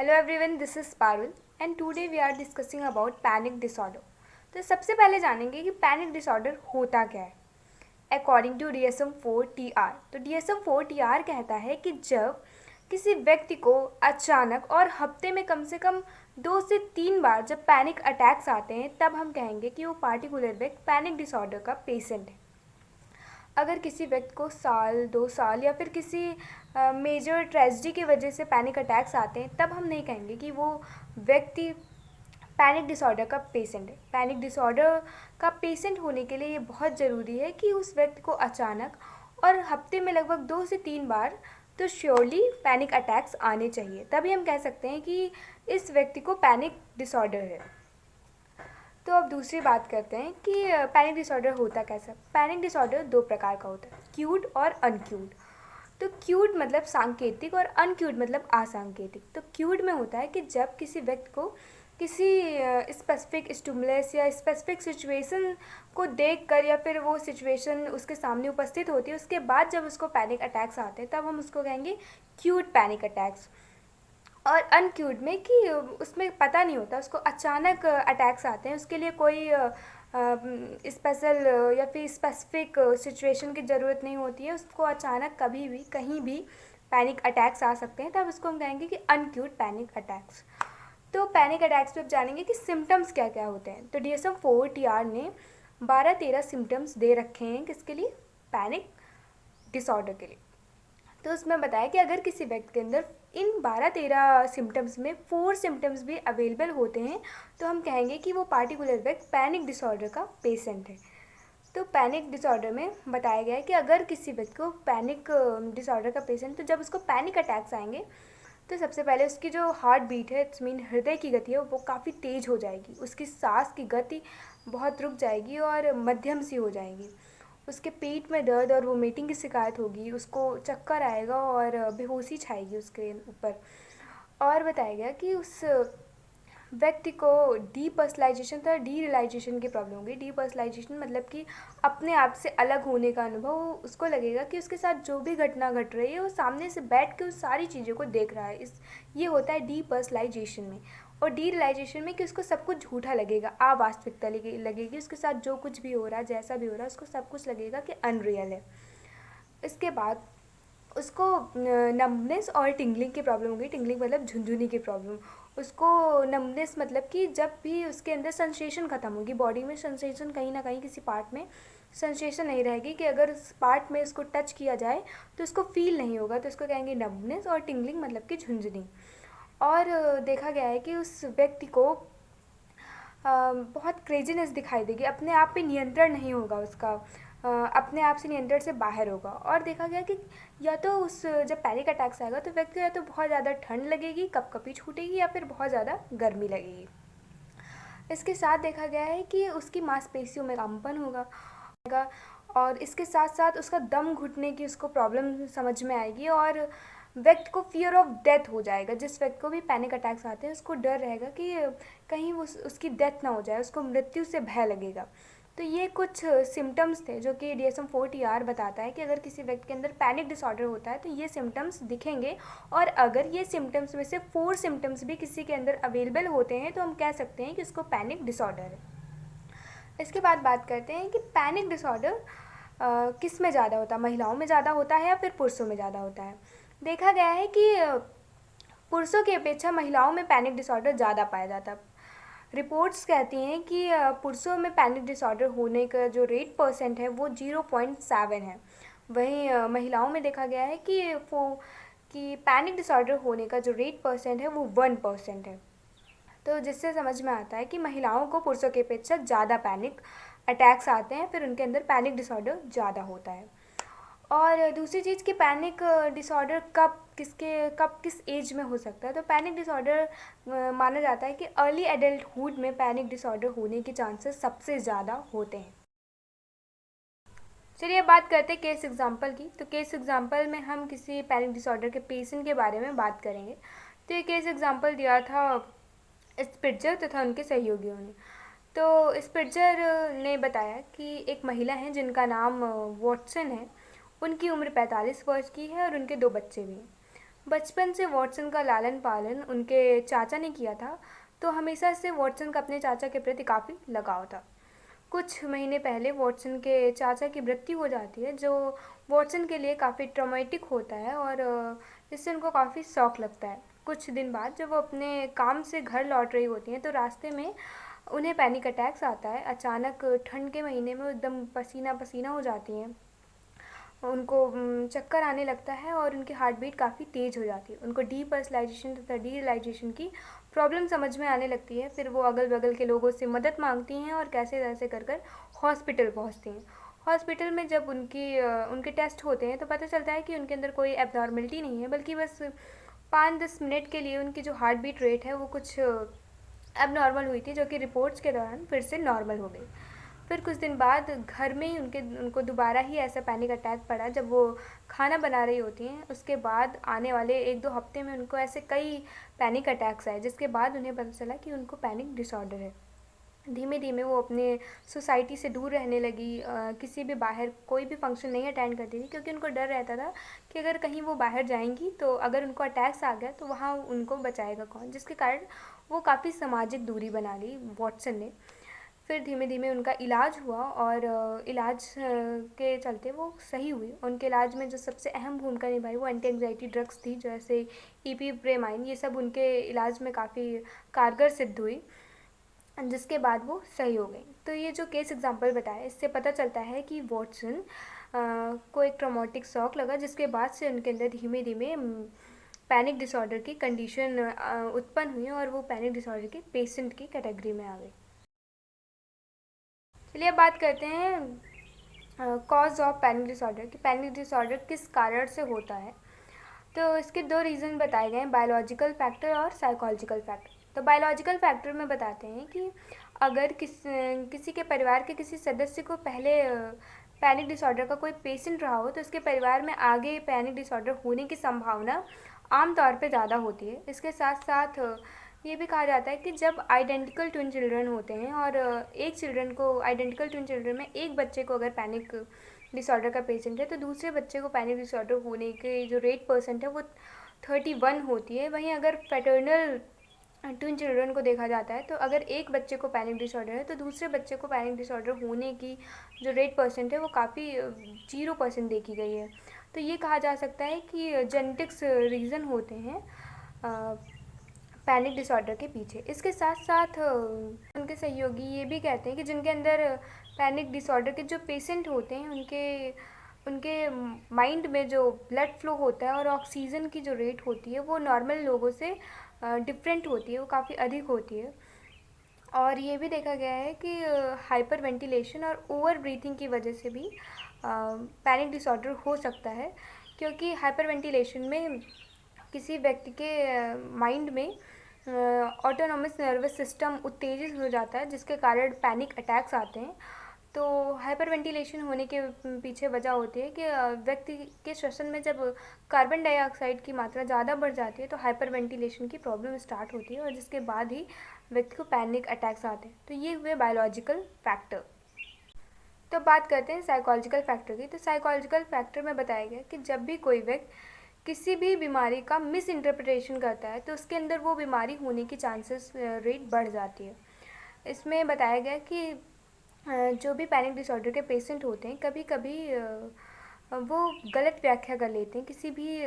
Hello everyone, this is Parul and today we are discussing about panic disorder. तो सबसे पहले जानेंगे कि पैनिक डिसऑर्डर होता क्या है. अकॉर्डिंग टू DSM-4 TR, तो DSM-4 TR कहता है कि जब किसी व्यक्ति को अचानक और हफ्ते में कम से कम 2 से 3 बार जब पैनिक अटैक्स आते हैं तब हम कहेंगे कि वो पार्टिकुलर व्यक्ति पैनिक डिसऑर्डर का पेशेंट है. अगर किसी व्यक्ति को साल 2 साल या फिर किसी मेजर ट्रेजेडी की वजह से पैनिक अटैक्स आते हैं तब हम नहीं कहेंगे कि वो व्यक्ति पैनिक डिसऑर्डर का पेशेंट है. पैनिक डिसऑर्डर का पेशेंट होने के लिए ये बहुत ज़रूरी है कि उस व्यक्ति को अचानक और हफ्ते में लगभग 2 से 3 बार तो श्योरली पैनिक अटैक्स आने चाहिए. तभी हम कह सकते हैं कि इस व्यक्ति को पैनिक डिसऑर्डर है. तो अब दूसरी बात करते हैं कि पैनिक डिसऑर्डर होता कैसा. पैनिक डिसऑर्डर 2 प्रकार का होता है, क्यूट और अनक्यूट. तो क्यूट मतलब सांकेतिक और अनक्यूट मतलब असांकेतिक. तो क्यूट में होता है कि जब किसी व्यक्ति को किसी स्पेसिफिक स्टिमुलस या स्पेसिफिक सिचुएशन को देखकर या फिर वो सिचुएशन उसके सामने उपस्थित होती है उसके बाद जब उसको पैनिक अटैक्स आते हैं तब हम उसको कहेंगे क्यूट पैनिक अटैक्स. और अनक्यूट में कि उसमें पता नहीं होता, उसको अचानक अटैक्स आते हैं, उसके लिए कोई स्पेशल या फिर स्पेसिफिक सिचुएशन की ज़रूरत नहीं होती है, उसको अचानक कभी भी कहीं भी पैनिक अटैक्स आ सकते हैं. तब उसको हम कहेंगे कि अनक्यूट पैनिक अटैक्स. तो पैनिक अटैक्स पे अब जानेंगे कि सिम्टम्स क्या क्या होते हैं. तो DSM-4 TR ने 12-13 सिम्टम्स दे रखे हैं किसके लिए, पैनिक डिसऑर्डर के लिए. तो उसमें बताया कि अगर किसी व्यक्ति के अंदर इन 12-13 सिम्टम्स में 4 सिम्टम्स भी अवेलेबल होते हैं तो हम कहेंगे कि वो पार्टिकुलर व्यक्ति पैनिक डिसऑर्डर का पेशेंट है. तो पैनिक डिसऑर्डर में बताया गया है कि अगर किसी व्यक्ति को पैनिक डिसऑर्डर का पेशेंट, तो जब उसको पैनिक अटैक्स आएंगे तो सबसे पहले उसकी जो हार्ट बीट है, इट्स मीन हृदय की गति है, वो काफ़ी तेज़ हो जाएगी. उसकी सांस की गति बहुत रुक जाएगी और मध्यम सी हो जाएगी. उसके पेट में दर्द और वोमिटिंग की शिकायत होगी, उसको चक्कर आएगा और बेहोशी छाएगी उसके ऊपर. और बताया गया कि उस व्यक्ति को डीपर्सनलाइजेशन तथा डीरियलाइजेशन की प्रॉब्लम होगी. डीपर्सनलाइजेशन मतलब कि अपने आप से अलग होने का अनुभव. उसको लगेगा कि उसके साथ जो भी घटना घट रही है वो सामने से बैठ के उस सारी चीज़ों को देख रहा है. ये होता है डीपर्सनलाइजेशन में. और डीरियलाइजेशन में कि उसको सब कुछ झूठा लगेगा, अवास्तविकता लगेगी. उसके साथ जो कुछ भी हो रहा है, जैसा भी हो रहा है, उसको सब कुछ लगेगा कि अनरियल है. इसके बाद उसको नम्बनेस और टिंगलिंग की प्रॉब्लम होगी. टिंगलिंग मतलब झुंझुनी की प्रॉब्लम. उसको नम्बनेस मतलब कि जब भी उसके अंदर सेंसेशन ख़त्म होगी, बॉडी में सेंसेशन कहीं ना कहीं किसी पार्ट में सेंसेशन नहीं रहेगी कि अगर उस पार्ट में उसको टच किया जाए तो उसको फील नहीं होगा, तो उसको कहेंगे नम्बनेस. और टिंगलिंग मतलब कि झुंझुनी. और देखा गया है कि उस व्यक्ति को बहुत क्रेजीनेस दिखाई देगी, अपने आप पे नियंत्रण नहीं होगा उसका, अपने आप से नियंत्रण से बाहर होगा. और देखा गया कि या तो उस जब पैनिक अटैक्स आएगा तो व्यक्ति को या तो बहुत ज़्यादा ठंड लगेगी, कपकपी छूटेगी, या फिर बहुत ज़्यादा गर्मी लगेगी. इसके साथ देखा गया है कि उसकी मांसपेशियों में कंपन होगा. और इसके साथ साथ उसका दम घुटने की उसको प्रॉब्लम समझ में आएगी. और व्यक्ति को फियर ऑफ डेथ हो जाएगा. जिस व्यक्ति को भी पैनिक अटैक्स आते हैं उसको डर रहेगा कि कहीं वो उसकी डेथ ना हो जाए, उसको मृत्यु से भय लगेगा. तो ये कुछ सिम्टम्स थे जो कि DSM-4 TR बताता है कि अगर किसी व्यक्ति के अंदर पैनिक डिसऑर्डर होता है तो ये सिम्टम्स दिखेंगे. और अगर ये सिम्टम्स में से 4 सिम्टम्स भी किसी के अंदर अवेलेबल होते हैं तो हम कह सकते हैं कि उसको पैनिक डिसऑर्डर है. इसके बाद बात करते हैं कि पैनिक डिसऑर्डर किस में ज़्यादा होता है, महिलाओं में ज़्यादा होता है या फिर पुरुषों में ज़्यादा होता है. देखा गया है कि पुरुषों की अपेक्षा महिलाओं में पैनिक डिसऑर्डर ज़्यादा पाया जाता है. रिपोर्ट्स कहती हैं कि पुरुषों में पैनिक डिसऑर्डर होने का जो रेट परसेंट है वो 0.7 है. वहीं महिलाओं में देखा गया है कि पैनिक डिसऑर्डर होने का जो रेट परसेंट है वो 1% है. तो जिससे समझ में आता है कि महिलाओं को पुरुषों की अपेक्षा ज़्यादा पैनिक अटैक्स आते हैं, फिर उनके अंदर पैनिक डिसऑर्डर ज़्यादा होता है. और दूसरी चीज़ कि पैनिक डिसऑर्डर कब किस एज में हो सकता है. तो पैनिक डिसऑर्डर माना जाता है कि अर्ली एडल्टहुड में पैनिक डिसऑर्डर होने के चांसेस सबसे ज़्यादा होते हैं. चलिए अब बात करते हैं केस एग्जांपल की. तो केस एग्जांपल में हम किसी पैनिक डिसऑर्डर के पेशेंट के बारे में बात करेंगे. तो ये केस एग्जांपल दिया था स्पिट्जर तथा उनके सहयोगियों ने. तो स्पिट्जर ने बताया कि एक महिला है जिनका नाम वॉटसन है. उनकी उम्र 45 वर्ष की है और उनके 2 बच्चे भी हैं. बचपन से वॉटसन का लालन पालन उनके चाचा ने किया था, तो हमेशा से वॉटसन का अपने चाचा के प्रति काफ़ी लगाव था। कुछ महीने पहले वॉटसन के चाचा की मृत्यु हो जाती है, जो वॉटसन के लिए काफ़ी ट्रॉमेटिक होता है और जिससे उनको काफ़ी शौक लगता है। कुछ दिन बाद जब वो अपने काम से घर लौट रही होती हैं, तो रास्ते में उन्हें पैनिक अटैक्स आता है। अचानक ठंड के महीने में वो एकदम पसीना पसीना हो जाती हैं, उनको चक्कर आने लगता है और उनकी हार्ट बीट काफ़ी तेज़ हो जाती है। उनको डीपर्सनलाइजेशन तथा डीरियलाइजेशन की प्रॉब्लम समझ में आने लगती है। फिर वो अगल बगल के लोगों से मदद मांगती हैं और कैसे तैसे कर कर हॉस्पिटल पहुंचती हैं। हॉस्पिटल में जब उनके टेस्ट होते हैं, तो पता चलता है कि उनके अंदर कोई एबनॉर्मलिटी नहीं है, बल्कि बस 5-10 मिनट के लिए उनकी जो हार्ट बीट रेट है वो कुछ एबनॉर्मल हुई थी, जो कि रिपोर्ट्स के दौरान फिर से नॉर्मल हो गई। फिर कुछ दिन बाद घर में ही उनको दोबारा ही ऐसा पैनिक अटैक पड़ा, जब वो खाना बना रही होती हैं। उसके बाद आने वाले 1-2 हफ्ते में उनको ऐसे कई पैनिक अटैक्स आए, जिसके बाद उन्हें पता चला कि उनको पैनिक डिसऑर्डर है। धीमे धीमे वो अपने सोसाइटी से दूर रहने लगी, किसी भी बाहर कोई भी फंक्शन नहीं अटेंड करती थी, क्योंकि उनको डर रहता था कि अगर कहीं वो बाहर जाएंगी तो अगर उनको अटैक्स आ गया तो वहाँ उनको बचाएगा कौन, जिसके कारण वो काफ़ी सामाजिक दूरी बना ली वॉटसन ने। फिर धीमे धीमे उनका इलाज हुआ और इलाज के चलते वो सही हुई। उनके इलाज में जो सबसे अहम भूमिका निभाई वो एंटी एंग्जाइटी ड्रग्स थी, जैसे इपिप्रेमाइन। ये सब उनके इलाज में काफ़ी कारगर सिद्ध हुई, जिसके बाद वो सही हो गई। तो ये जो केस एग्जांपल बताया, इससे पता चलता है कि वॉटसन को एक ट्रॉमेटिक शॉक लगा, जिसके बाद से उनके अंदर धीमे धीमे पैनिक डिसऑर्डर की कंडीशन उत्पन्न हुई और वो पैनिक डिसऑर्डर के पेशेंट की कैटेगरी में आ गई। चलिए अब बात करते हैं कॉज ऑफ पैनिक डिसऑर्डर कि पैनिक डिसऑर्डर किस कारण से होता है। तो इसके 2 रीज़न बताए गए हैं, बायोलॉजिकल फैक्टर और साइकोलॉजिकल फैक्टर। तो बायोलॉजिकल फैक्टर में बताते हैं कि अगर किसी के परिवार के किसी सदस्य को पहले पैनिक डिसऑर्डर का कोई पेशेंट रहा हो, तो उसके परिवार में आगे पैनिक डिसऑर्डर होने की संभावना आमतौर पे ज़्यादा होती है। इसके साथ साथ ये भी कहा जाता है कि जब आइडेंटिकल ट्विन चिल्ड्रन होते हैं और आइडेंटिकल ट्विन चिल्ड्रन में एक बच्चे को अगर पैनिक डिसऑर्डर का पेशेंट है, तो दूसरे बच्चे को पैनिक डिसऑर्डर होने के जो रेट परसेंट है वो 31 होती है। वहीं अगर पैटर्नल ट्विन चिल्ड्रन को देखा जाता है, तो अगर एक बच्चे को पैनिक डिसऑर्डर है, तो दूसरे बच्चे को पैनिक डिसऑर्डर होने की जो रेट परसेंट है वो काफ़ी 0% देखी गई है। तो ये कहा जा सकता है कि जेनेटिक्स रीज़न होते हैं पैनिक डिसऑर्डर के पीछे। इसके साथ साथ उनके सहयोगी ये भी कहते हैं कि जिनके अंदर पैनिक डिसऑर्डर के जो पेशेंट होते हैं, उनके माइंड में जो ब्लड फ्लो होता है और ऑक्सीजन की जो रेट होती है वो नॉर्मल लोगों से डिफरेंट होती है, वो काफ़ी अधिक होती है। और ये भी देखा गया है कि हाइपर वेंटिलेशन और ओवर ब्रीथिंग की वजह से भी पैनिक डिसऑर्डर हो सकता है, क्योंकि हाइपर वेंटिलेशन में किसी व्यक्ति के माइंड में ऑटोनॉमस नर्वस सिस्टम उत्तेजित हो जाता है, जिसके कारण पैनिक अटैक्स आते हैं। तो हाइपर वेंटिलेशन होने के पीछे वजह होती है कि व्यक्ति के श्वसन में जब कार्बन डाइऑक्साइड की मात्रा ज़्यादा बढ़ जाती है, तो हाइपर वेंटिलेशन की प्रॉब्लम स्टार्ट होती है और जिसके बाद ही व्यक्ति को पैनिक अटैक्स आते हैं। तो ये हुए बायोलॉजिकल फैक्टर। तो बात करते हैं साइकोलॉजिकल फैक्टर की। तो साइकोलॉजिकल फैक्टर में बताया गया कि जब भी कोई व्यक्ति किसी भी बीमारी का मिस इंटरप्रिटेशन करता है, तो उसके अंदर वो बीमारी होने की चांसेस रेट बढ़ जाती है। इसमें बताया गया कि जो भी पैनिक डिसऑर्डर के पेशेंट होते हैं, कभी कभी वो गलत व्याख्या कर लेते हैं, किसी भी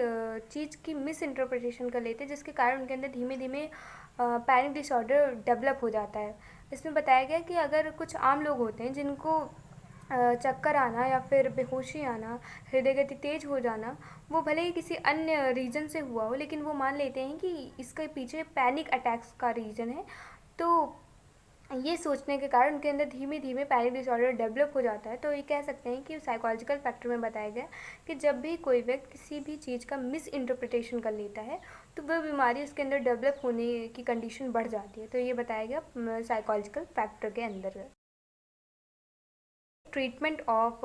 चीज़ की मिस इंटरप्रिटेशन कर लेते हैं, जिसके कारण उनके अंदर धीमे धीमे पैनिक डिसऑर्डर डेवलप हो जाता है। इसमें बताया गया कि अगर कुछ आम लोग होते हैं जिनको चक्कर आना या फिर बेहोशी आना, हृदय गति तेज हो जाना, वो भले ही किसी अन्य रीज़न से हुआ हो, लेकिन वो मान लेते हैं कि इसके पीछे पैनिक अटैक्स का रीज़न है। तो ये सोचने के कारण उनके अंदर धीमे धीमे पैनिक डिसऑर्डर डेवलप हो जाता है। तो ये कह सकते हैं कि साइकोलॉजिकल फैक्टर में बताया गया कि जब भी कोई व्यक्ति किसी भी चीज़ का मिस इंटरप्रिटेशन कर लेता है, तो वह बीमारी उसके अंदर डेवलप होने की कंडीशन बढ़ जाती है। तो ये बताया गया साइकोलॉजिकल फैक्टर के अंदर। ट्रीटमेंट ऑफ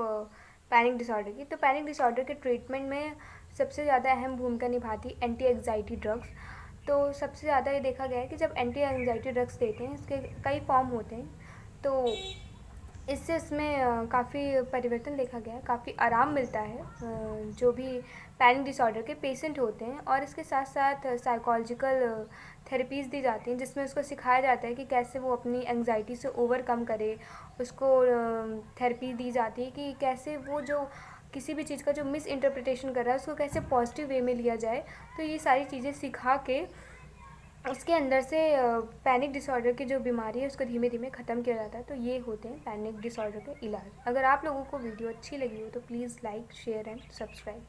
पैनिक डिसऑर्डर की। तो पैनिक डिसऑर्डर के ट्रीटमेंट में सबसे ज़्यादा अहम भूमिका निभाती एंटी एंग्जाइटी ड्रग्स। तो सबसे ज़्यादा ये देखा गया है कि जब एंटी एंग्जाइटी ड्रग्स देते हैं, इसके कई फॉर्म होते हैं। तो इससे उसमें काफ़ी परिवर्तन देखा गया है, काफ़ी आराम मिलता है जो भी पैनिक डिसऑर्डर के पेशेंट होते हैं। और इसके साथ साथ साइकोलॉजिकल थेरेपीज़ दी जाती हैं, जिसमें उसको सिखाया जाता है कि कैसे वो अपनी एंग्जाइटी से ओवरकम करे। उसको थेरेपी दी जाती है कि कैसे वो जो किसी भी चीज़ का जो मिस इंटरप्रिटेशन कर रहा है उसको कैसे पॉजिटिव वे में लिया जाए। तो ये सारी चीज़ें सिखा के उसके अंदर से पैनिक डिसऑर्डर की जो बीमारी है उसको धीमे धीमे ख़त्म किया जाता है। तो ये होते हैं पैनिक डिसऑर्डर के इलाज। अगर आप लोगों को वीडियो अच्छी लगी हो तो please like, share and subscribe.